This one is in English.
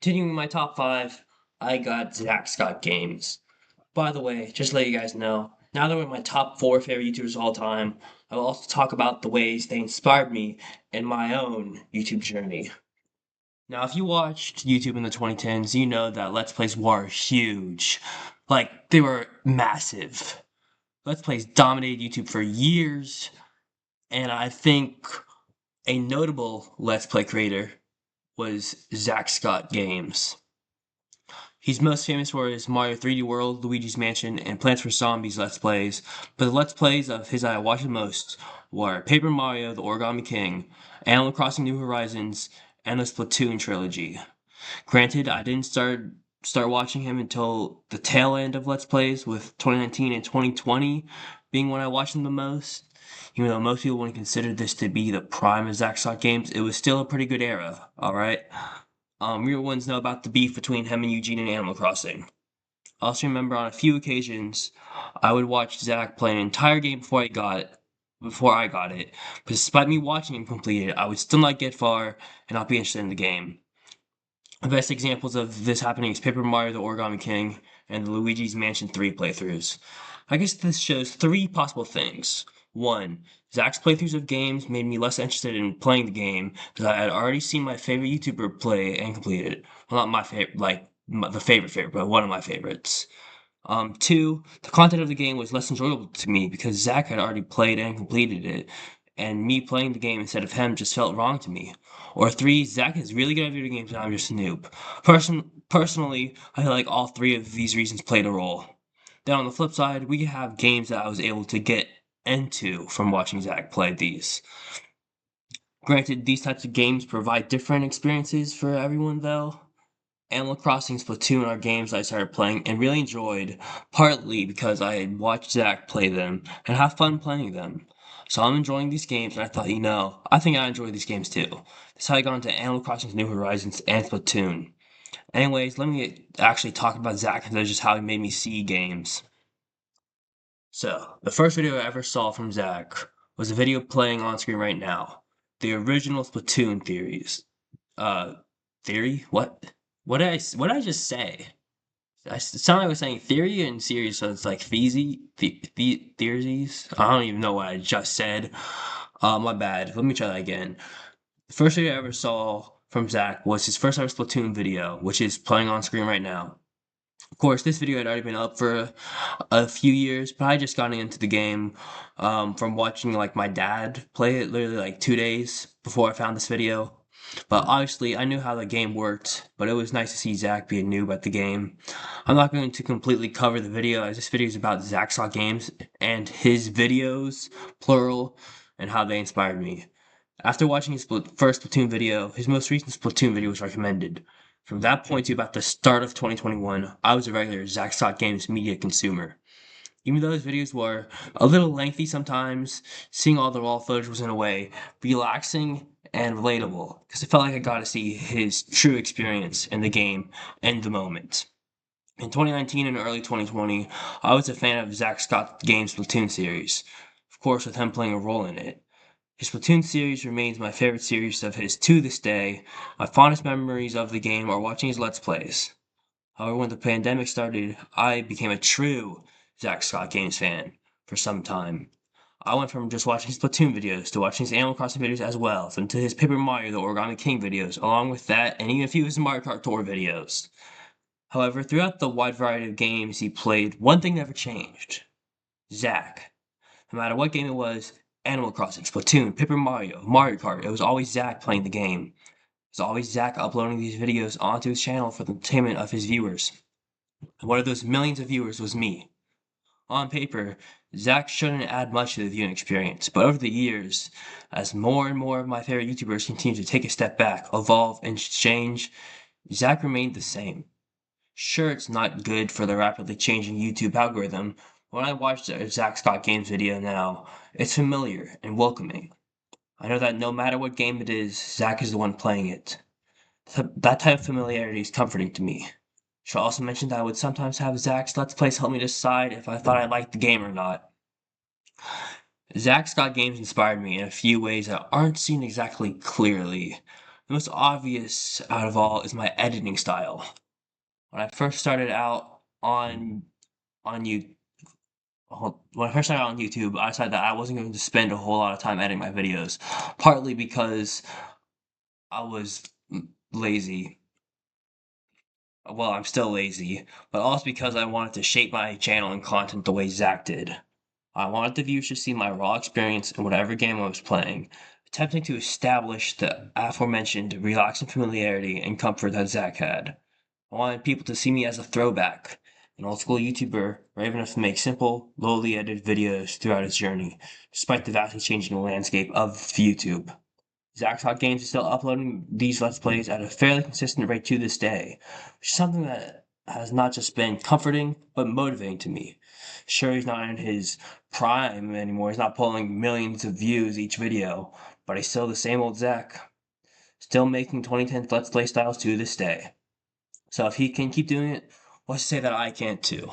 Continuing my top five, I got ZackScottGames. By the way, just to let you guys know, now that we're my top four favorite YouTubers of all time, I will also talk about the ways they inspired me in my own YouTube journey. Now, if you watched YouTube in the 2010s, you know that Let's Plays were huge. Like, they were massive. Let's Plays dominated YouTube for years, and I think a notable Let's Play creator was ZackScottGames. He's most famous for his Mario 3D World, Luigi's Mansion, and Plants vs. Zombies Let's Plays, but the Let's Plays of his I watched the most were Paper Mario, The Origami King, Animal Crossing New Horizons, and the Splatoon trilogy. Granted, I didn't start watching him until the tail end of Let's Plays, with 2019 and 2020 being when I watched him the most. Even though most people wouldn't consider this to be the prime of ZackScottGames, it was still a pretty good era, alright? Real ones know about the beef between him and Eugene in Animal Crossing. I also remember on a few occasions, I would watch Zach play an entire game before I got it. But despite me watching him complete it, I would still not get far and not be interested in the game. The best examples of this happening is Paper Mario: The Origami King and the Luigi's Mansion 3 playthroughs. I guess this shows three possible things. One, Zach's playthroughs of games made me less interested in playing the game because I had already seen my favorite YouTuber play and complete it. Well, not my favorite, the favorite, but one of my favorites. Two, the content of the game was less enjoyable to me because Zach had already played and completed it, and me playing the game instead of him just felt wrong to me. Or three, Zach is really good at video games and I'm just a noob. Personally, I feel like all three of these reasons played a role. Then on the flip side, we have games that I was able to get into from watching Zach play these. Granted, these types of games provide different experiences for everyone though. Animal Crossing, Splatoon are games I started playing and really enjoyed, partly because I had watched Zach play them and have fun playing them. So I'm enjoying these games, and I thought, I think I enjoy these games too. That's how I got into Animal Crossing New Horizons and Splatoon. Anyways, let me actually talk about Zach and just how he made me see games. So, the first video I ever saw from Zach was a video playing on screen right now. The original Splatoon theories. Uh, theory? What did I just say? It sounded like I was saying theory and series, so it's like theories. I don't even know what I just said. My bad. Let me try that again. The first video I ever saw from Zach was his first ever Splatoon video, which is playing on screen right now. Of course, this video had already been up for a few years, but I just got into the game from watching like my dad play it literally like 2 days before I found this video. But obviously, I knew how the game worked, but it was nice to see Zach be a noob at the game. I'm not going to completely cover the video, as this video is about ZackScottGames and his videos, plural, and how they inspired me. After watching his first Splatoon video, his most recent Splatoon video was recommended. From that point to about the start of 2021, I was a regular ZackScottGames media consumer. Even though his videos were a little lengthy sometimes, seeing all the raw footage was in a way relaxing and relatable, because it felt like I got to see his true experience in the game and the moment. In 2019 and early 2020, I was a fan of ZackScottGames' Splatoon series, of course with him playing a role in it. His Splatoon series remains my favorite series of his to this day. My fondest memories of the game are watching his Let's Plays. However, when the pandemic started, I became a true ZackScottGames fan for some time. I went from just watching his Splatoon videos to watching his Animal Crossing videos as well, then to his Paper Mario: The Origami King videos, along with that, and even a few of his Mario Kart Tour videos. However, throughout the wide variety of games he played, one thing never changed. Zack. No matter what game it was, Animal Crossing, Splatoon, Paper Mario, Mario Kart, it was always Zack playing the game. It was always Zack uploading these videos onto his channel for the entertainment of his viewers. And one of those millions of viewers was me. On paper, Zack shouldn't add much to the viewing experience, but over the years, as more and more of my favorite YouTubers continue to take a step back, evolve, and change, Zack remained the same. Sure, it's not good for the rapidly changing YouTube algorithm. When I watch a ZackScottGames video now, it's familiar and welcoming. I know that no matter what game it is, Zack is the one playing it. That type of familiarity is comforting to me. Should also mention that I would sometimes have Zack's Let's Plays help me decide if I thought I liked the game or not. ZackScottGames inspired me in a few ways that aren't seen exactly clearly. The most obvious out of all is my editing style. When I first started out on you when I first started out on YouTube, I decided that I wasn't going to spend a whole lot of time editing my videos, partly because I was lazy. Well, I'm still lazy, but also because I wanted to shape my channel and content the way Zach did. I wanted the viewers to see my raw experience in whatever game I was playing, attempting to establish the aforementioned relaxing familiarity and comfort that Zach had. I wanted people to see me as a throwback, an old school YouTuber brave enough to make simple, lowly edited videos throughout his journey, despite the vastly changing landscape of YouTube. ZackScottGames is still uploading these Let's Plays at a fairly consistent rate to this day, which is something that has not just been comforting, but motivating to me. Sure, he's not in his prime anymore, he's not pulling millions of views each video, but he's still the same old Zach, still making 2010 Let's Play styles to this day. So if he can keep doing it, what's to say that I can't too?